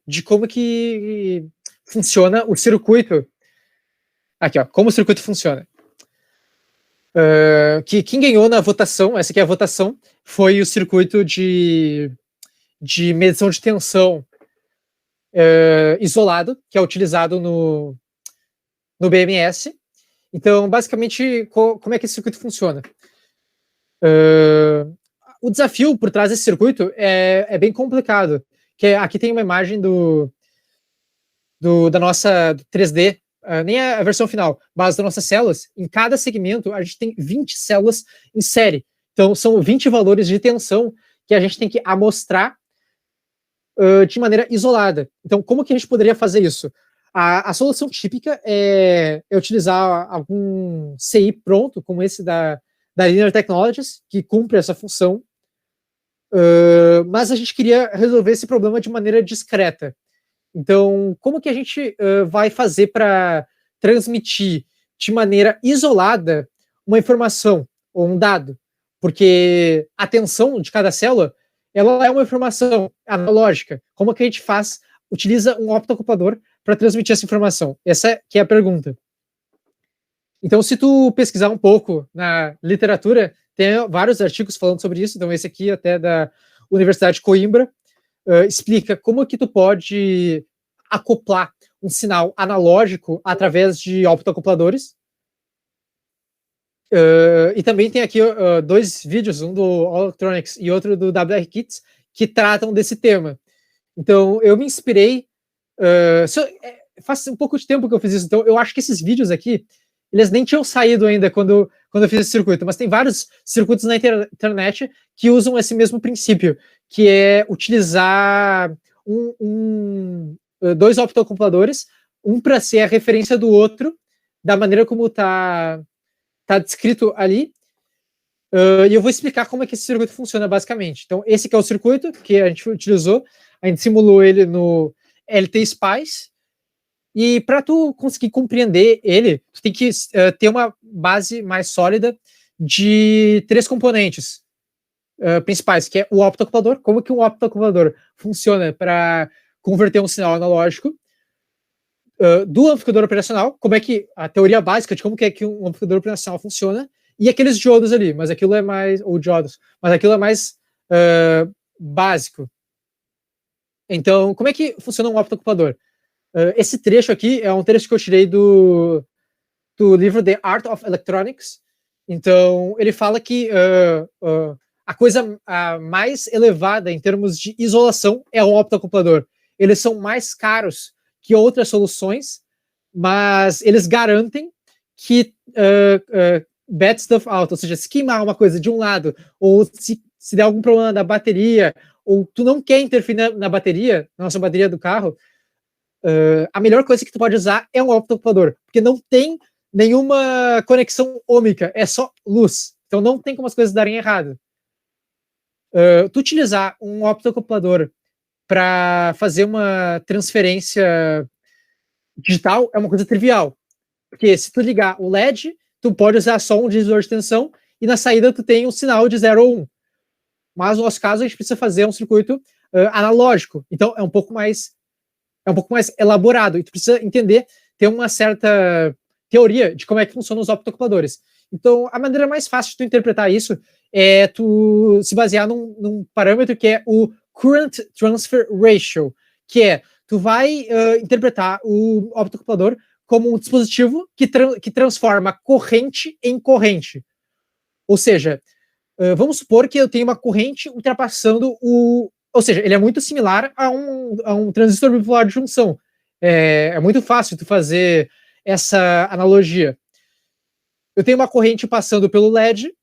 de como que funciona o circuito. Aqui, ó, como o circuito funciona. Que quem ganhou na votação, essa aqui é a votação, foi o circuito de medição de tensão isolado, que é utilizado no BMS. Então, basicamente, como é que esse circuito funciona? O desafio por trás desse circuito é bem complicado. Aqui tem uma imagem da nossa 3D, nem a versão final, mas das nossas células. Em cada segmento, a gente tem 20 células em série. Então, são 20 valores de tensão que a gente tem que amostrar de maneira isolada. Então, como que a gente poderia fazer isso? A solução típica é utilizar algum CI pronto, como esse da Linear Technologies, que cumpre essa função, mas a gente queria resolver esse problema de maneira discreta. Então, como que a gente vai fazer para transmitir de maneira isolada uma informação ou um dado? Porque a tensão de cada célula, ela é uma informação analógica. Como que a gente utiliza um optoacoplador para transmitir essa informação? Essa que é a pergunta. Então, se tu pesquisar um pouco na literatura, tem vários artigos falando sobre isso. Então, esse aqui até da Universidade de Coimbra explica como que tu pode acoplar um sinal analógico através de optoacopladores. E também tem aqui 2 vídeos, um do All Electronics e outro do WR-Kits, que tratam desse tema. Então, eu me inspirei... faz um pouco de tempo que eu fiz isso, então eu acho que esses vídeos aqui, eles nem tinham saído ainda quando eu fiz esse circuito, mas tem vários circuitos na internet que usam esse mesmo princípio, que é utilizar 2 optoacopladores, um para ser a referência do outro, da maneira como está descrito ali, e eu vou explicar como é que esse circuito funciona basicamente. Então, esse aqui é o circuito que a gente utilizou, a gente simulou ele no LT-SPICE, e para tu conseguir compreender ele, tu tem que ter uma base mais sólida de 3 componentes principais, que é o optoacoplador, como que um optoacoplador funciona para converter um sinal analógico, do amplificador operacional, como é que a teoria básica de como que é que um amplificador operacional funciona, e aqueles diodos ali, mas aquilo é mais, ou diodos, mas aquilo é mais básico. Então, como é que funciona um optoacoplador? Esse trecho aqui é um trecho que eu tirei do livro The Art of Electronics. Então, ele fala que a coisa mais elevada em termos de isolação é o optoacoplador. Eles são mais caros que outras soluções, mas eles garantem que bad stuff out, ou seja, se queimar uma coisa de um lado, ou se der algum problema da bateria, ou tu não quer interferir na bateria, na nossa bateria do carro, a melhor coisa que tu pode usar é um optoacoplador, porque não tem nenhuma conexão ômica, é só luz. Então não tem como as coisas darem errado. Tu utilizar um optoacoplador para fazer uma transferência digital é uma coisa trivial. Porque se tu ligar o LED, tu pode usar só um divisor de tensão e na saída tu tem um sinal de 0 ou 1. Mas no nosso caso a gente precisa fazer um circuito analógico. Então é um pouco mais elaborado, e tu precisa entender, ter uma certa teoria de como é que funcionam os optoacopladores. Então, a maneira mais fácil de tu interpretar isso é tu se basear num parâmetro que é o Current Transfer Ratio, que é, tu vai interpretar o optoacoplador como um dispositivo que transforma corrente em corrente. Ou seja, vamos supor que eu tenho uma corrente ultrapassando ou seja, ele é muito similar a um transistor bipolar de junção. É muito fácil tu fazer essa analogia. Eu tenho uma corrente passando pelo LED,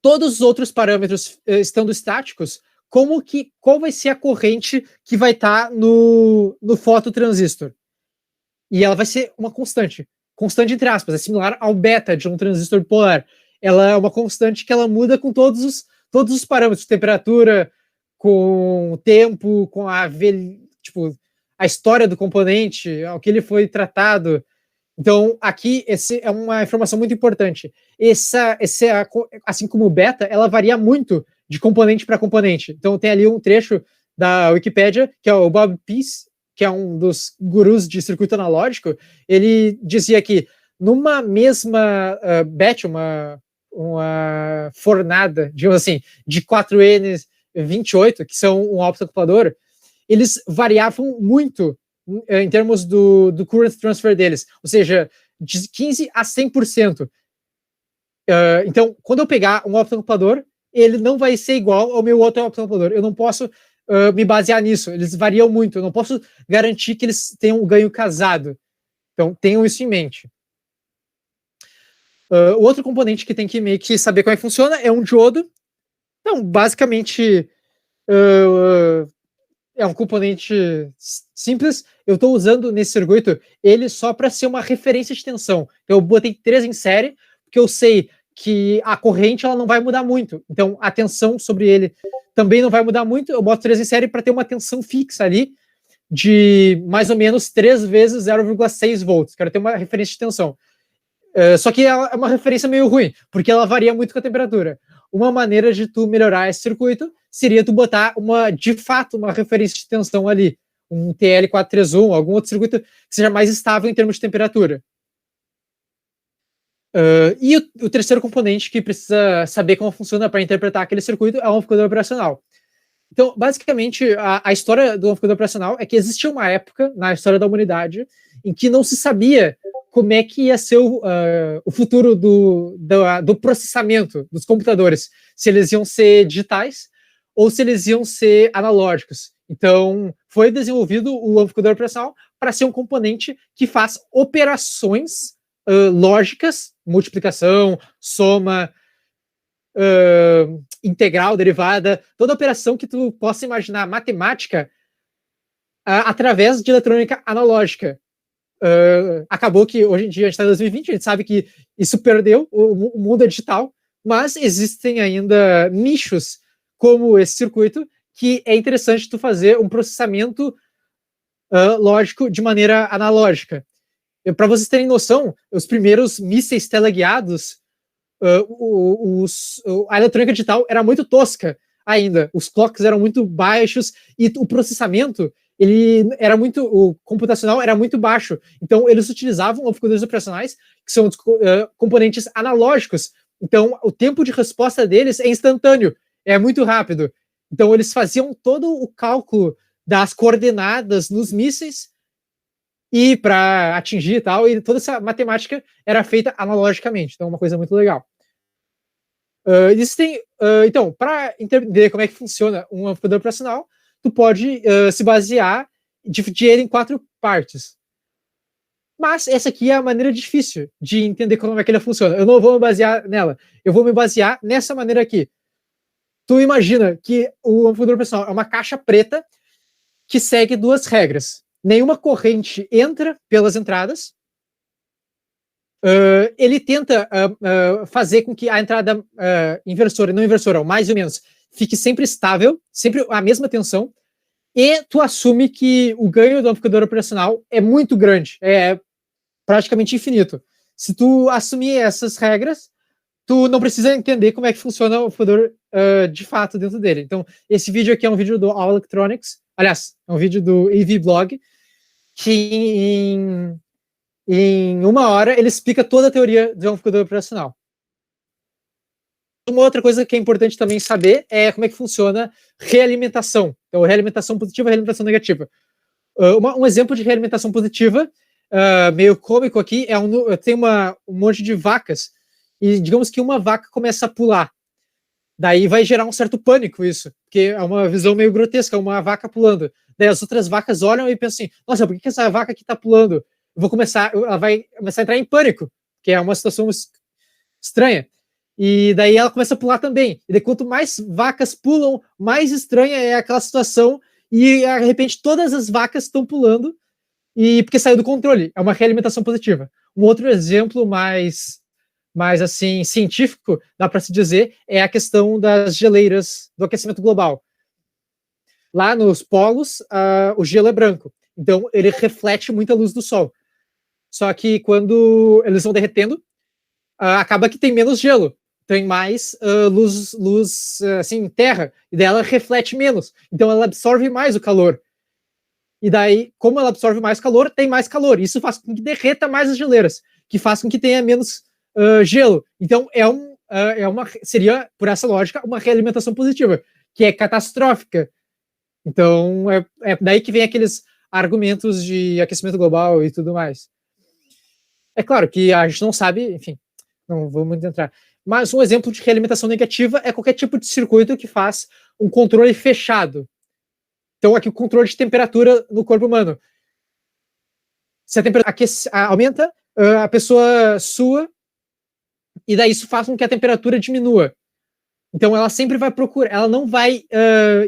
todos os outros parâmetros estando estáticos, qual vai ser a corrente que vai estar no fototransistor? E ela vai ser uma constante entre aspas, é similar ao beta de um transistor bipolar. Ela é uma constante que ela muda com todos os parâmetros, temperatura, com o tempo, com a história do componente, ao que ele foi tratado. Então, aqui, essa é uma informação muito importante. Assim como o beta, ela varia muito de componente para componente. Então, tem ali um trecho da Wikipédia, que é o Bob Peace, que é um dos gurus de circuito analógico, ele dizia que numa mesma batch, uma fornada, digamos assim, de 4N28, que são um optocouplador, eles variavam muito em termos do current transfer deles, ou seja, de 15 a 100%. Então, quando eu pegar um optocouplador, ele não vai ser igual ao meu outro optocouplador. Eu não posso me basear nisso. Eles variam muito. Eu não posso garantir que eles tenham um ganho casado. Então, tenham isso em mente. O outro componente que tem que meio que saber como é que funciona é um diodo. Então, basicamente, é um componente simples. Eu estou usando nesse circuito ele só para ser uma referência de tensão. Eu botei 3 em série, porque eu sei que a corrente ela não vai mudar muito. Então, a tensão sobre ele também não vai mudar muito. Eu boto 3 em série para ter uma tensão fixa ali de mais ou menos 3 vezes 0,6 volts. Quero ter uma referência de tensão. Só que ela é uma referência meio ruim, porque ela varia muito com a temperatura. Uma maneira de tu melhorar esse circuito seria tu botar de fato, uma referência de tensão ali, um TL431, algum outro circuito que seja mais estável em termos de temperatura. E o terceiro componente que precisa saber como funciona para interpretar aquele circuito é o amplificador operacional. Então, basicamente, a história do amplificador operacional é que existia uma época na história da humanidade em que não se sabia como é que ia ser o futuro do processamento dos computadores, se eles iam ser digitais ou se eles iam ser analógicos. Então, foi desenvolvido o amplificador operacional para ser um componente que faz operações lógicas, multiplicação, soma, integral, derivada, toda operação que tu possa imaginar matemática através de eletrônica analógica. Acabou que hoje em dia a gente está em 2020, a gente sabe que isso perdeu, o mundo é digital, mas existem ainda nichos como esse circuito que é interessante tu fazer um processamento lógico de maneira analógica. Para vocês terem noção, os primeiros mísseis teleguiados, a eletrônica digital era muito tosca ainda, os clocks eram muito baixos e o processamento o computacional era muito baixo. Então, eles utilizavam amplificadores operacionais, que são componentes analógicos. Então, o tempo de resposta deles é instantâneo, é muito rápido. Então, eles faziam todo o cálculo das coordenadas nos mísseis e para atingir e tal, e toda essa matemática era feita analogicamente. Então, é uma coisa muito legal. Então, para entender como é que funciona um amplificador operacional, tu pode se basear, dividir ele em 4 partes. Mas essa aqui é a maneira difícil de entender como é que ele funciona. Eu não vou me basear nela. Eu vou me basear nessa maneira aqui. Tu imagina que o amplificador operacional é uma caixa preta que segue 2 regras. Nenhuma corrente entra pelas entradas. Ele tenta fazer com que a entrada inversora e não inversora, ou mais ou menos, fique sempre estável, sempre a mesma tensão, e tu assume que o ganho do amplificador operacional é muito grande, é praticamente infinito. Se tu assumir essas regras, tu não precisa entender como é que funciona o amplificador de fato dentro dele. Então, esse vídeo aqui é um vídeo do All Electronics, aliás, é um vídeo do AV Blog, que em 1 hora ele explica toda a teoria do amplificador operacional. Uma outra coisa que é importante também saber é como é que funciona realimentação. Então, realimentação positiva e realimentação negativa. Um exemplo de realimentação positiva, meio cômico aqui, tem um monte de vacas, e digamos que uma vaca começa a pular. Daí vai gerar um certo pânico isso, porque é uma visão meio grotesca, uma vaca pulando. Daí as outras vacas olham e pensam assim, nossa, por que essa vaca aqui está pulando? Ela vai começar a entrar em pânico, que é uma situação estranha. E daí ela começa a pular também. E daí quanto mais vacas pulam, mais estranha é aquela situação. E de repente todas as vacas estão pulando porque saiu do controle. É uma realimentação positiva. Um outro exemplo mais assim científico, dá para se dizer, é a questão das geleiras do aquecimento global. Lá nos polos, o gelo é branco. Então ele reflete muita luz do sol. Só que quando eles vão derretendo, acaba que tem menos gelo, tem mais luz assim, terra, e daí ela reflete menos, então ela absorve mais o calor. E daí, como ela absorve mais calor, tem mais calor. Isso faz com que derreta mais as geleiras, que faz com que tenha menos gelo. Então, seria, por essa lógica, uma realimentação positiva, que é catastrófica. Então, é daí que vem aqueles argumentos de aquecimento global e tudo mais. É claro que a gente não sabe, enfim, não vou muito entrar. Mas um exemplo de realimentação negativa é qualquer tipo de circuito que faz um controle fechado. Então, aqui o controle de temperatura no corpo humano. Se a temperatura aumenta, a pessoa sua, e daí isso faz com que a temperatura diminua. Então, ela sempre vai procurar, ela não vai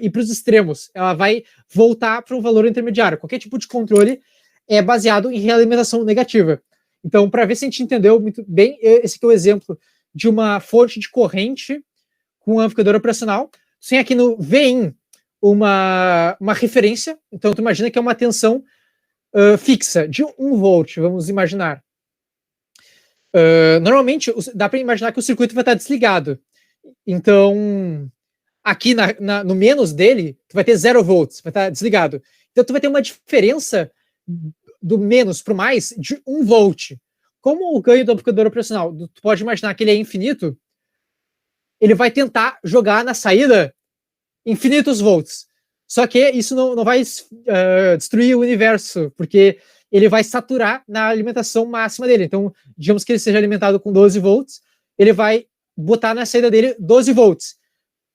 ir para os extremos, ela vai voltar para um valor intermediário. Qualquer tipo de controle é baseado em realimentação negativa. Então, para ver se a gente entendeu muito bem, esse aqui é o exemplo de uma fonte de corrente com um amplificador operacional. Tem aqui no Vin uma referência. Então, tu imagina que é uma tensão fixa de 1 volt, vamos imaginar. Normalmente, dá para imaginar que o circuito vai estar desligado. Então, aqui no menos dele, tu vai ter 0 volts, vai estar desligado. Então, tu vai ter uma diferença do menos para o mais de 1 volt. Como o ganho do amplificador operacional, tu pode imaginar que ele é infinito, ele vai tentar jogar na saída infinitos volts. Só que isso não vai destruir o universo, porque ele vai saturar na alimentação máxima dele. Então, digamos que ele seja alimentado com 12 volts, ele vai botar na saída dele 12 volts.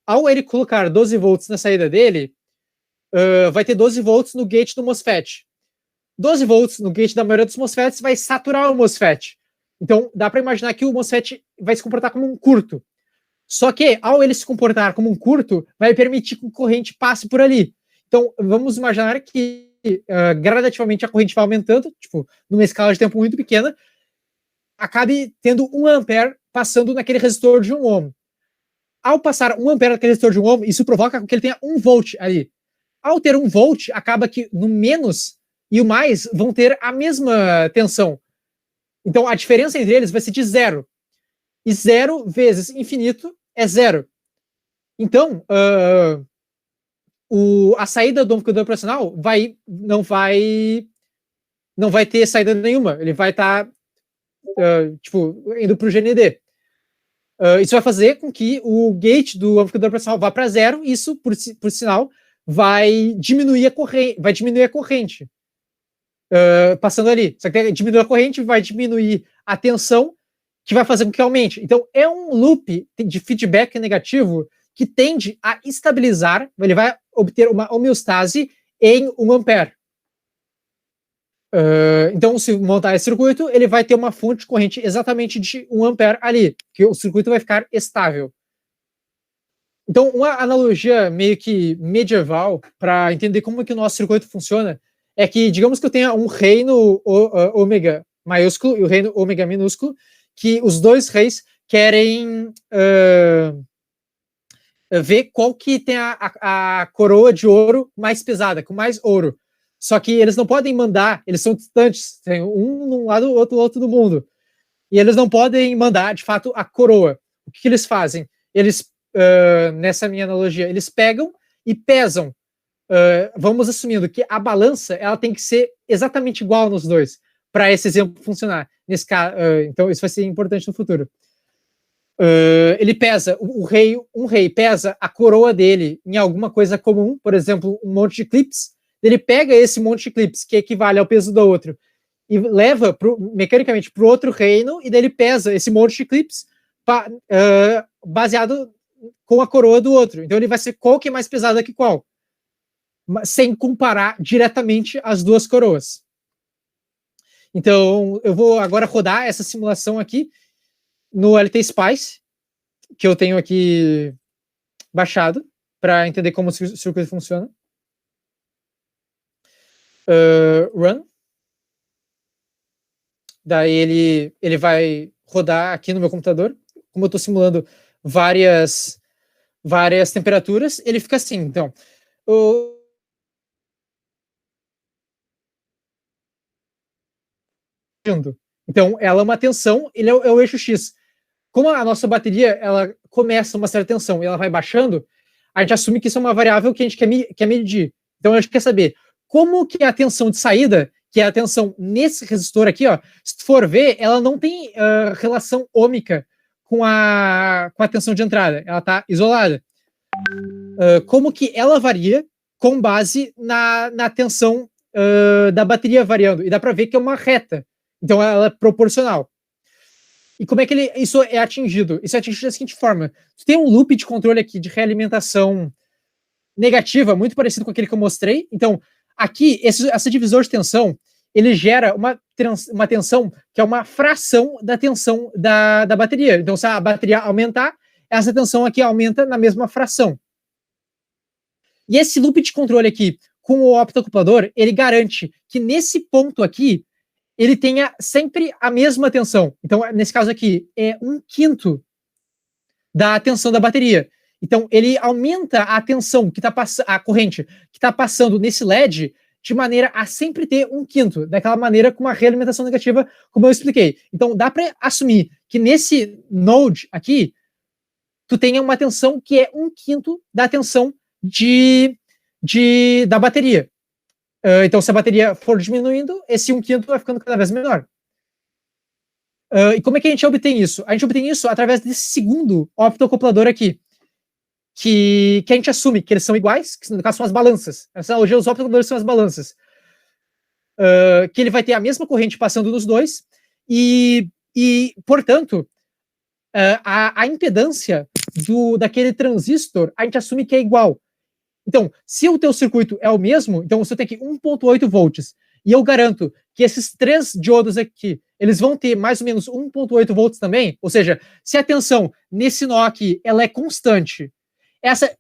Ao ele colocar 12 volts na saída dele, vai ter 12 volts no gate do MOSFET. 12 volts no gate da maioria dos MOSFETs vai saturar o MOSFET. Então, dá para imaginar que o MOSFET vai se comportar como um curto. Só que, ao ele se comportar como um curto, vai permitir que a corrente passe por ali. Então, vamos imaginar que gradativamente a corrente vai aumentando, tipo, numa escala de tempo muito pequena, acabe tendo 1 ampere passando naquele resistor de 1 ohm. Ao passar 1 ampere naquele resistor de 1 ohm, isso provoca que ele tenha 1 volt ali. Ao ter 1 volt, acaba que no menos e o mais vão ter a mesma tensão. Então, a diferença entre eles vai ser de 0. E 0 vezes infinito é 0. Então, a saída do amplificador operacional não vai ter saída nenhuma. Ele vai estar indo para o GND. Isso vai fazer com que o gate do amplificador operacional vá para 0. Isso, por sinal, vai diminuir a corrente. Passando ali. Só que diminuir a corrente vai diminuir a tensão, que vai fazer com que aumente. Então, é um loop de feedback negativo que tende a estabilizar, ele vai obter uma homeostase em 1 ampere. Então, se montar esse circuito, ele vai ter uma fonte de corrente exatamente de 1 ampere ali, que o circuito vai ficar estável. Então, uma analogia meio que medieval para entender como que o nosso circuito funciona é que, digamos que eu tenha um reino ômega maiúsculo e o reino ômega minúsculo, que os dois reis querem ver qual que tem a coroa de ouro mais pesada, com mais ouro. Só que eles não podem mandar, eles são distantes, tem um num lado, outro do mundo. E eles não podem mandar, de fato, a coroa. O que eles fazem? Eles, nessa minha analogia, eles pegam e pesam. Vamos assumindo que a balança ela tem que ser exatamente igual nos dois, para esse exemplo funcionar. Nesse caso, então, isso vai ser importante no futuro. Ele pesa, um rei pesa a coroa dele em alguma coisa comum, por exemplo, um monte de clips. Ele pega esse monte de clips, que equivale ao peso do outro, e leva mecanicamente para o outro reino, e daí ele pesa esse monte de clips baseado com a coroa do outro. Então ele vai ser qual que é mais pesada que qual, sem comparar diretamente as duas coroas. Então eu vou agora rodar essa simulação aqui no LT Spice, que eu tenho aqui baixado, para entender como o circuito funciona. Run. Daí ele vai rodar aqui no meu computador. Como eu estou simulando várias temperaturas, ele fica assim. Então, então ela é uma tensão, ele é o eixo X. como a nossa bateria ela começa uma certa tensão e ela vai baixando, a gente assume que isso é uma variável que a gente quer medir. Então a gente quer saber como que a tensão de saída, que é a tensão nesse resistor aqui, ó, se tu for ver, ela não tem relação ômica com a tensão de entrada, ela está isolada. Como que ela varia com base na tensão da bateria variando, e dá para ver que é uma reta, então ela é proporcional. E como é que isso é atingido? Isso é atingido da seguinte forma: tu tem um loop de controle aqui de realimentação negativa, muito parecido com aquele que eu mostrei. Então, aqui, esse divisor de tensão, ele gera uma tensão que é uma fração da tensão da bateria. Então, se a bateria aumentar, essa tensão aqui aumenta na mesma fração. E esse loop de controle aqui, com o optoacoplador, ele garante que nesse ponto aqui, ele tenha sempre a mesma tensão. Então, nesse caso aqui, é 1/5 da tensão da bateria. Então, ele aumenta a tensão que está passando, a corrente que está passando nesse LED, de maneira a sempre ter 1/5, daquela maneira com uma realimentação negativa, como eu expliquei. Então, dá para assumir que nesse node aqui, tu tenha uma tensão que é 1/5 da tensão da bateria. Então, se a bateria for diminuindo, esse 1/5 vai ficando cada vez menor. E como é que a gente obtém isso? A gente obtém isso através desse segundo optoacoplador aqui, que a gente assume que eles são iguais, que no caso são as balanças. Essa analogia, os optoacopladores são as balanças. Que ele vai ter a mesma corrente passando nos dois, e portanto, a impedância daquele transistor, a gente assume que é igual. Então, se o teu circuito é o mesmo, então você tem aqui 1,8 volts, e eu garanto que esses 3 diodos aqui, eles vão ter mais ou menos 1,8 volts também, ou seja, se a tensão nesse nó aqui, ela é constante,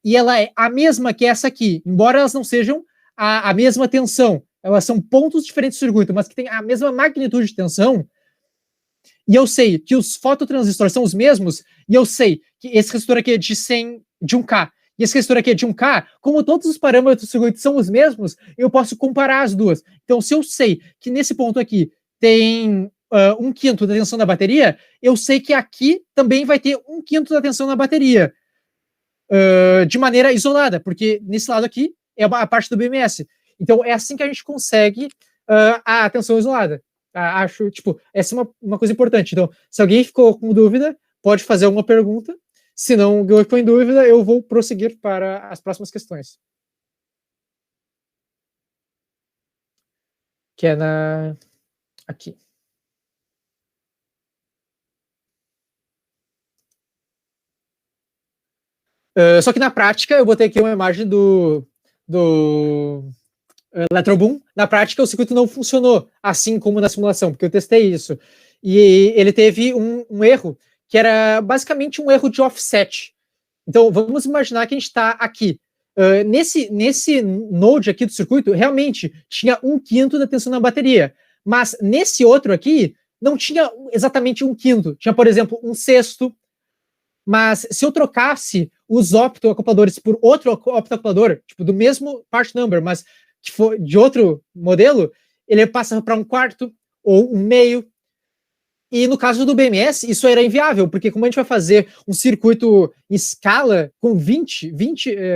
e ela é a mesma que essa aqui, embora elas não sejam a mesma tensão, elas são pontos diferentes do circuito, mas que têm a mesma magnitude de tensão, e eu sei que os fototransistores são os mesmos, e eu sei que esse resistor aqui é de 1K, e esse resistor aqui é de 1K, como todos os parâmetros do circuito são os mesmos, eu posso comparar as duas. Então, se eu sei que nesse ponto aqui tem 1/5 da tensão da bateria, eu sei que aqui também vai ter 1/5 da tensão na bateria, de maneira isolada, porque nesse lado aqui é a parte do BMS. Então, é assim que a gente consegue a tensão isolada. Acho, essa é uma coisa importante. Então, se alguém ficou com dúvida, pode fazer alguma pergunta. Se não ficou em dúvida, eu vou prosseguir para as próximas questões. Que é aqui. Só que na prática, eu botei aqui uma imagem do Electroboom. Na prática, o circuito não funcionou assim como na simulação, porque eu testei isso. E ele teve um erro, que era basicamente um erro de offset. Então, vamos imaginar que a gente está aqui. Nesse node aqui do circuito, realmente tinha 1/5 da tensão na bateria. Mas nesse outro aqui, não tinha exatamente 1/5. Tinha, por exemplo, 1/6. Mas se eu trocasse os optoacopladores por outro optoacoplador, do mesmo part number, mas que for de outro modelo, ele passa para 1/4 ou 1/2. E no caso do BMS, isso era inviável, porque como a gente vai fazer um circuito em escala com 20,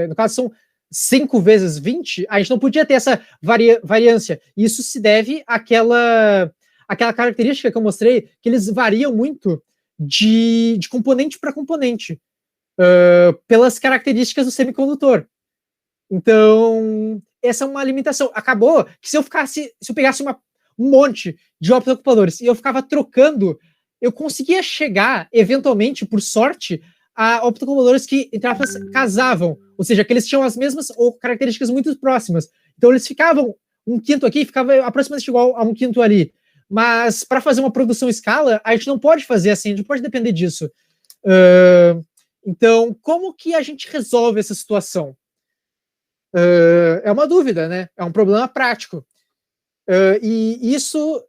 no caso são 5 vezes 20, a gente não podia ter essa variância. Isso se deve àquela característica que eu mostrei, que eles variam muito de componente para componente, pelas características do semicondutor. Então, essa é uma limitação. Acabou que se eu pegasse um monte de optoacopladores e eu ficava trocando, eu conseguia chegar, eventualmente, por sorte, a optoacopladores que, entre aspas, casavam, ou seja, que eles tinham as mesmas ou características muito próximas. Então, eles ficavam 1/5 aqui, ficava aproximadamente igual a 1/5 ali. Mas, para fazer uma produção em escala, a gente não pode fazer assim, a gente não pode depender disso. Então, como que a gente resolve essa situação? É uma dúvida, né? É um problema prático. E isso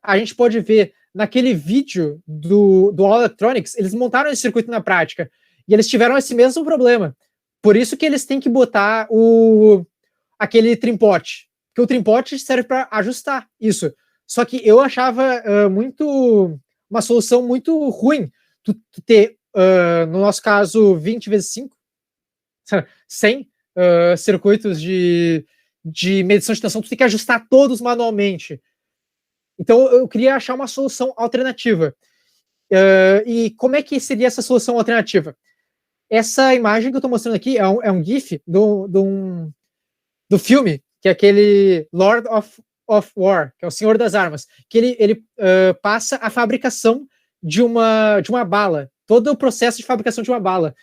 a gente pode ver naquele vídeo do All Electronics. Eles montaram esse circuito na prática e eles tiveram esse mesmo problema. Por isso que eles têm que botar aquele trimpote, porque o trimpote serve para ajustar isso. Só que eu achava uma solução muito ruim, tu ter, no nosso caso, 20 vezes 5, 100 circuitos de medição de tensão, tu tem que ajustar todos manualmente. Então, eu queria achar uma solução alternativa. E como é que seria essa solução alternativa? Essa imagem que eu estou mostrando aqui é um GIF do filme, que é aquele Lord of War, que é o Senhor das Armas, que ele passa a fabricação de uma bala, todo o processo de fabricação de uma bala.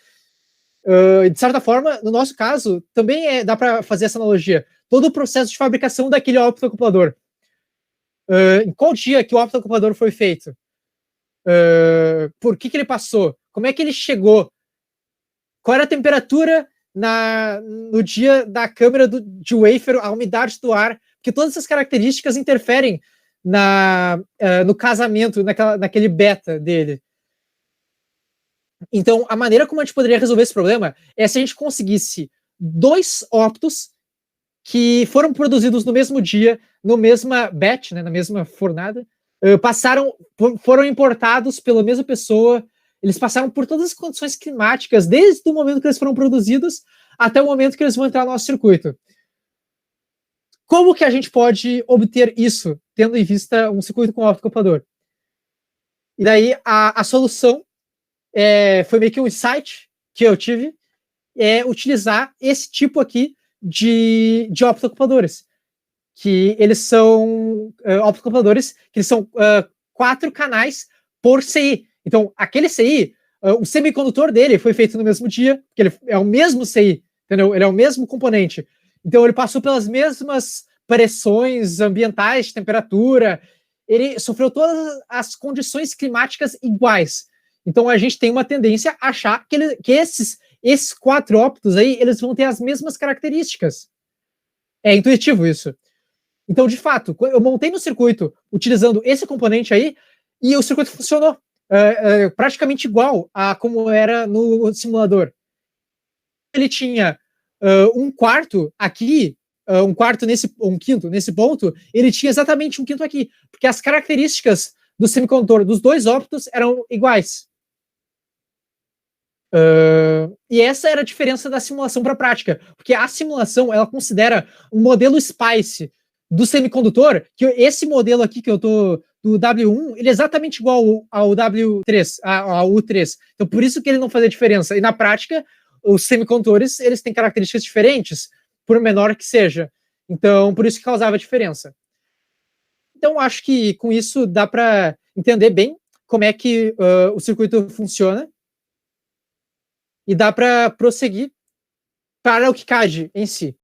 De certa forma, no nosso caso, também dá para fazer essa analogia. Todo o processo de fabricação daquele optoacoplador. Em qual dia que o optoacoplador foi feito? Por que ele passou? Como é que ele chegou? Qual era a temperatura no dia da câmera de wafer, a umidade do ar? Porque todas essas características interferem no casamento, naquele beta dele. Então, a maneira como a gente poderia resolver esse problema é se a gente conseguisse 2 optos que foram produzidos no mesmo dia, no mesma batch, né, na mesma fornada, foram importados pela mesma pessoa, eles passaram por todas as condições climáticas, desde o momento que eles foram produzidos até o momento que eles vão entrar no nosso circuito. Como que a gente pode obter isso, tendo em vista um circuito com optocoplador? E daí, a solução foi meio que um insight que eu tive, utilizar esse tipo aqui de optocopladores, que eles são optocopladores, que eles são 4 canais por CI. Então, aquele CI, o semicondutor dele foi feito no mesmo dia, porque ele é o mesmo CI, entendeu? Ele é o mesmo componente. Então, ele passou pelas mesmas pressões ambientais, temperatura, ele sofreu todas as condições climáticas iguais. Então, a gente tem uma tendência a achar que esses 4 optos aí, eles vão ter as mesmas características. É intuitivo isso. Então, de fato, eu montei no circuito utilizando esse componente aí e o circuito funcionou praticamente igual a como era no simulador. Ele tinha um quarto aqui, um quinto nesse ponto, ele tinha exatamente um quinto aqui, porque as características do semicondutor dos 2 optos eram iguais. E essa era a diferença da simulação para a prática, porque a simulação ela considera um modelo SPICE do semicondutor, que esse modelo aqui que eu tô do W1, ele é exatamente igual ao W3, ao U3. Então por isso que ele não fazia diferença. E na prática, os semicondutores, eles têm características diferentes, por menor que seja. Então por isso que causava diferença. Então acho que com isso dá para entender bem como é que o circuito funciona. E dá para prosseguir para o KiCad em si.